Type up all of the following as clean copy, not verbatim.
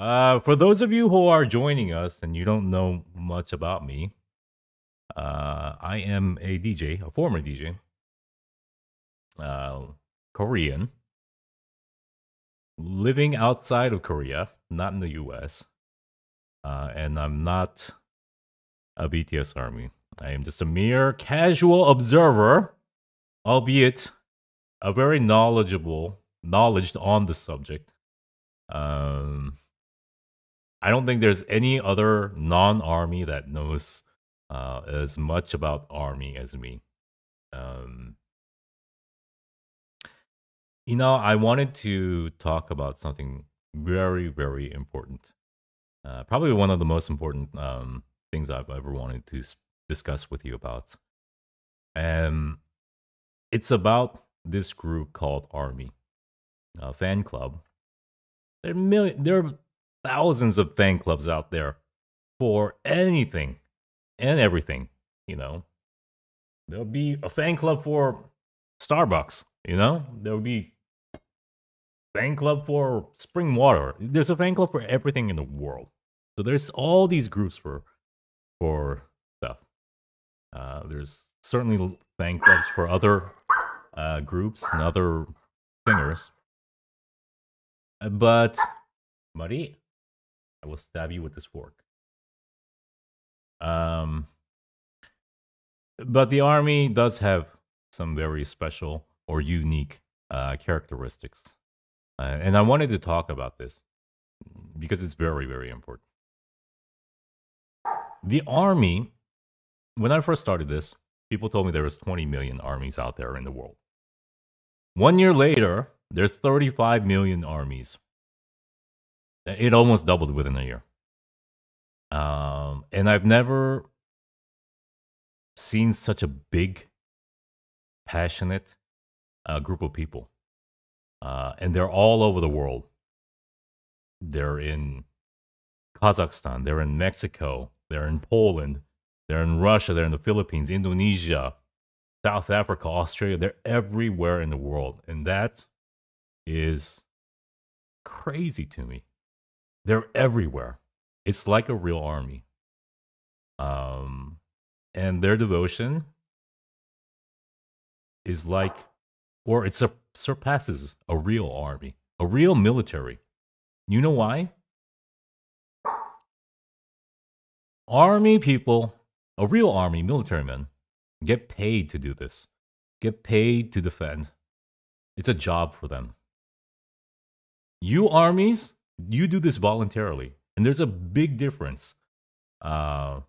For those of you who are joining us and you don't know much about me, I am a DJ, a former DJ, uh, Korean, living outside of Korea, not in the US. And I'm not a BTS Army. I am just a mere casual observer, albeit a very knowledged on the subject. Um, I don't think there's any other non-army that knows as much about army as me. Um, I wanted to talk about something very, very important. Probably one of the most important things I've ever wanted to discuss with you about. And it's about this group called Army, a fan club. There are thousands of fan clubs out there for anything and everything. You know, there'll be a fan club for Starbucks. There'll be fan club for spring water. There's a fan club for everything in the world. So there's all these groups for stuff. There's certainly fan clubs for other groups and other singers. But, Marie, I will stab you with this fork. But the army does have some very special or unique characteristics. And I wanted to talk about this because it's very, very important. The army, when I first started this, people told me there was 20 million armies out there in the world. 1 year later, there's 35 million armies. It almost doubled within a year. And I've never seen such a big, passionate group of people. And they're all over the world. They're in Kazakhstan, they're in Mexico, they're in Poland, they're in Russia, they're in the Philippines, Indonesia, South Africa, Australia. They're everywhere in the world. And that is crazy to me. They're everywhere. It's like a real army. And their devotion is like, or it surpasses a real army, a real military. You know why? Army people, a real army, military men, get paid to do this, get paid to defend. It's a job for them. You armies, you do this voluntarily. And there's a big difference. Where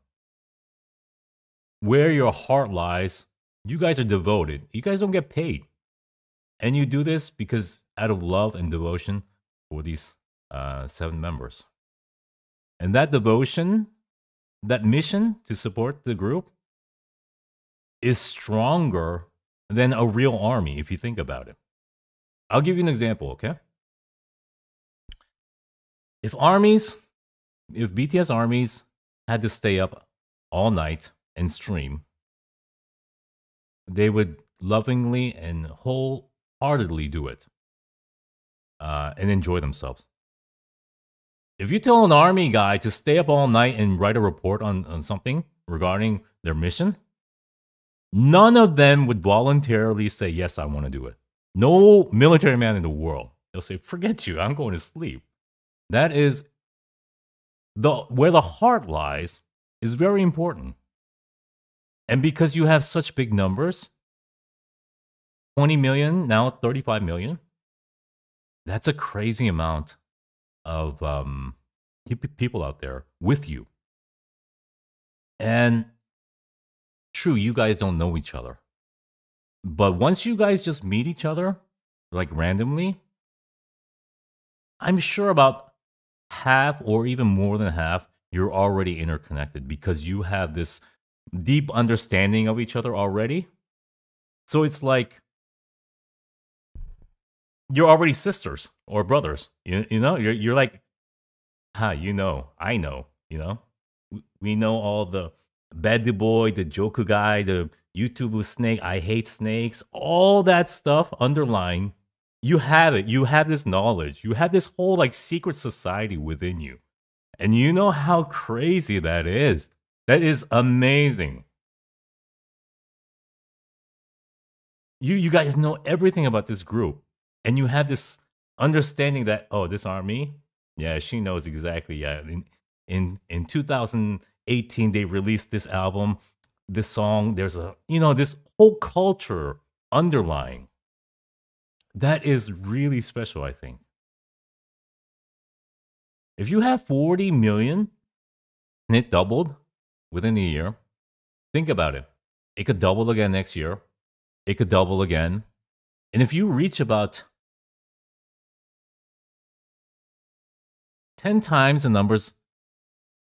your heart lies, you guys are devoted. You guys don't get paid. And you do this because out of love and devotion for these 7 members. And that devotion, that mission to support the group is stronger than a real army if you think about it. I'll give you an example, okay? If BTS armies had to stay up all night and stream, they would lovingly and wholeheartedly do it and enjoy themselves. If you tell an army guy to stay up all night and write a report on something regarding their mission, none of them would voluntarily say, yes, I want to do it. No military man in the world. They'll say, forget you, I'm going to sleep. That is where the heart lies is very important. And because you have such big numbers, 20 million, now 35 million, that's a crazy amount of people out there with you. And true, you guys don't know each other. But once you guys just meet each other, like randomly, I'm sure about half or even more than half, you're already interconnected because you have this deep understanding of each other already. So it's like you're already sisters or brothers. You're like, I know, We know all the bad boy, the Joku guy, the YouTube snake, I hate snakes, all that stuff underlying. You have it. You have this knowledge. You have this whole like secret society within you. And you know how crazy that is. That is amazing. You guys know everything about this group. And you have this understanding that, oh, this army, yeah, she knows exactly. Yeah. In 2018, they released this album, this song. There's a, this whole culture underlying. That is really special, I think. If you have 40 million and it doubled within a year, think about it. It could double again next year. It could double again. And if you reach about 10 times the numbers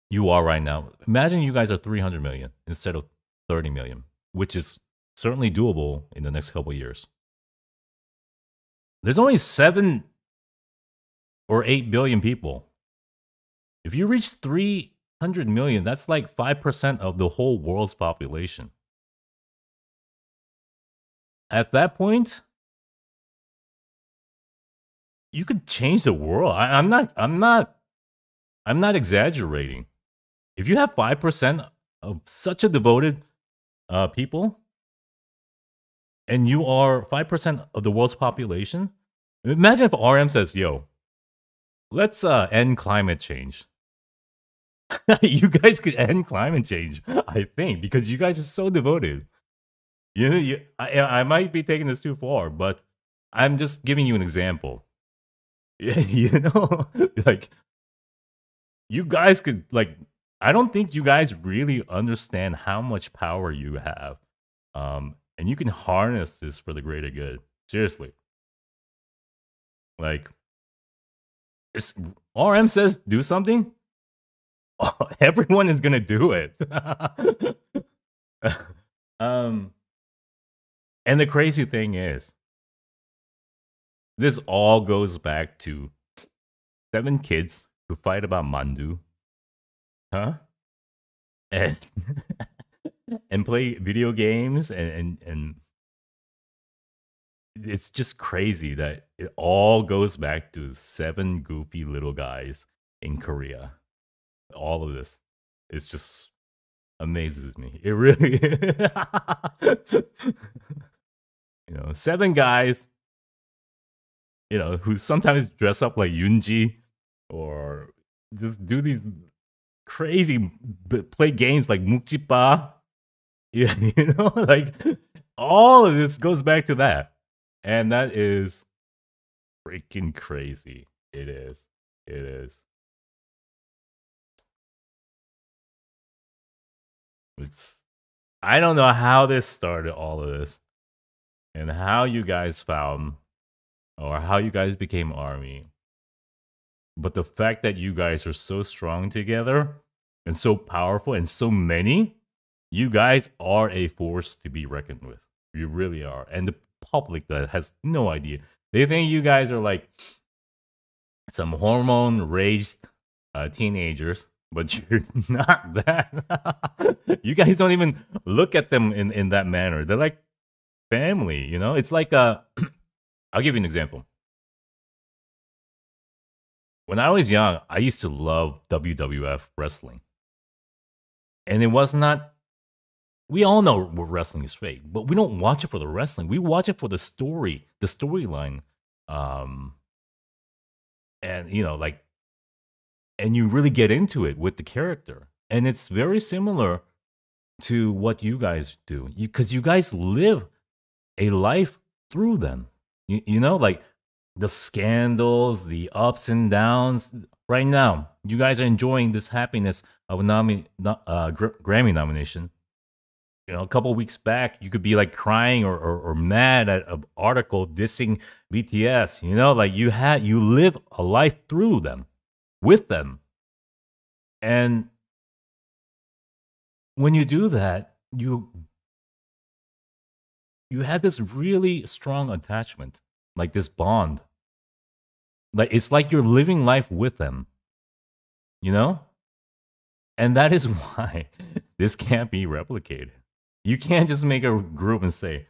you are right now, imagine you guys are 300 million instead of 30 million, which is certainly doable in the next couple of years. There's only 7 or 8 billion people. If you reach 300 million, that's like 5% of the whole world's population. At that point, you could change the world. I'm not exaggerating. If you have 5% of such a devoted people, and you are 5% of the world's population, imagine if RM says, "Yo, let's end climate change." You guys could end climate change, I think, because you guys are so devoted. I might be taking this too far, but I'm just giving you an example. Like you guys could like. I don't think you guys really understand how much power you have, and you can harness this for the greater good. Seriously, like RM says, do something. Everyone is gonna do it. And the crazy thing is, this all goes back to 7 kids who fight about mandu, huh? And and play video games, and it's just crazy that it all goes back to 7 goofy little guys in Korea. All of this, it's just amazes me. It really, 7 guys, who sometimes dress up like Yunji or just do these crazy play games like Mukjipa. Yeah, like all of this goes back to that. And that is freaking crazy. It is. It is. It's I don't know how this started, all of this, and how you guys found or how you guys became army. But the fact that you guys are so strong together and so powerful and so many, you guys are a force to be reckoned with. You really are. And the public that has no idea. They think you guys are like some hormone raged teenagers, but you're not that. You guys don't even look at them in that manner. They're like family, It's like I'll give you an example. When I was young, I used to love WWF wrestling. And it was not we all know wrestling is fake, but we don't watch it for the wrestling. We watch it for the story, the storyline. And like and you really get into it with the character. And it's very similar to what you guys do. Because you guys live a life through them. Like the scandals, the ups and downs. Right now, you guys are enjoying this happiness of a Grammy nomination. A couple weeks back, you could be like crying or mad at an article dissing BTS. Like you live a life through them, with them, and when you do that, you have this really strong attachment, like this bond. Like it's like you're living life with them, and that is why this can't be replicated. You can't just make a group and say,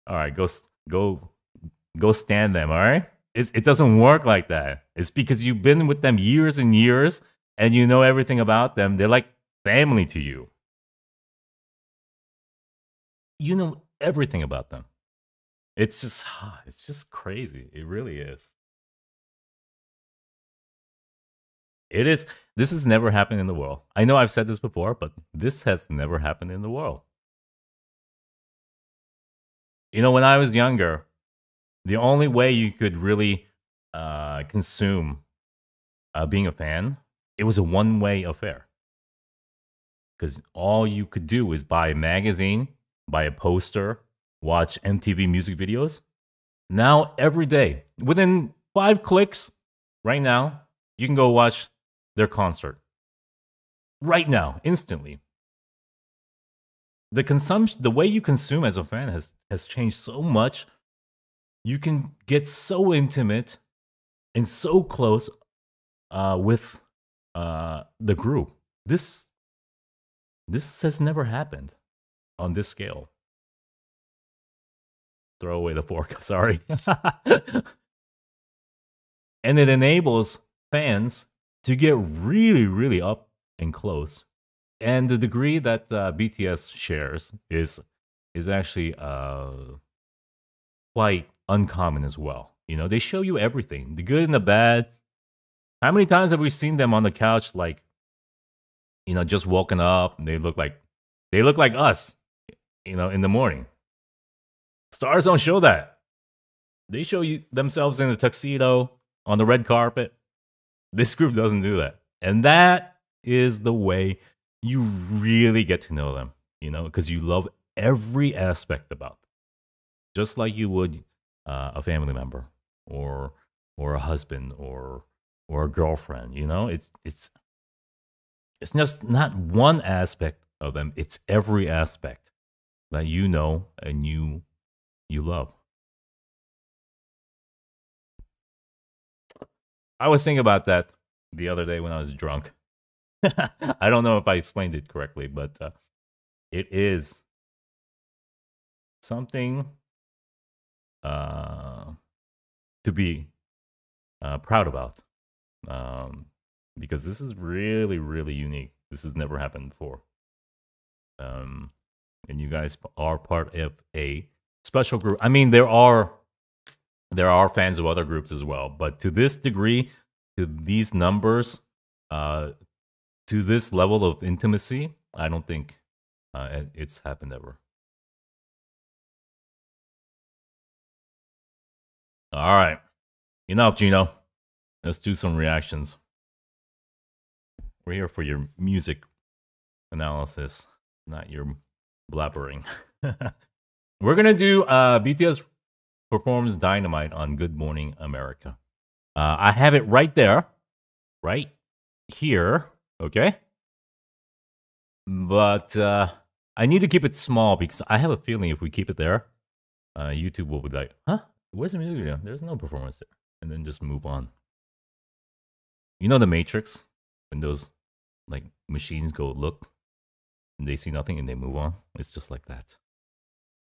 "All right, go go stand them, all right? It doesn't work like that. It's because you've been with them years and years and you know everything about them. They're like family to you. You know everything about them. It's just it's just crazy. It really is. It is. This has never happened in the world. I know I've said this before, but this has never happened in the world. You know, when I was younger, the only way you could really consume being a fan, it was a one-way affair. Because all you could do is buy a magazine, buy a poster, watch MTV music videos. Now, every day, within 5 clicks, right now, you can go watch their concert. Right now, instantly. The consumption, the way you consume as a fan has changed so much. You can get so intimate and so close with the group. This has never happened on this scale. Throw away the fork. Sorry. And it enables fans to get really, really up and close. And the degree that BTS shares is actually quite uncommon as well. You know, they show you everything, the good and the bad. How many times have we seen them on the couch, like, you know, just woken up? And they look like us, you know, in the morning. Stars don't show that. They show you themselves in a tuxedo on the red carpet. This group doesn't do that, and that is the way you really get to know them. You know, because you love every aspect about them, just like you would a family member or a husband or a girlfriend. You know, it's just not one aspect of them. It's every aspect that you know and you love. I was thinking about that the other day when I was drunk. I don't know if I explained it correctly, but it is something uh, to be proud about, um, because this is really, really unique. This has never happened before. Um, and you guys are part of a special group. I mean, there are fans of other groups as well, but to this degree, to these numbers, uh, to this level of intimacy, I don't think it's happened ever. All right, enough, Gino. Let's do some reactions. We're here for your music analysis, not your blabbering. We're gonna do BTS performs Dynamite on Good Morning America. I have it right there, right here. Okay, but I need to keep it small because I have a feeling if we keep it there, YouTube will be like, "Huh? Where's the music video? There's no performance there," and then just move on. You know the Matrix when those like machines go look and they see nothing and they move on. It's just like that.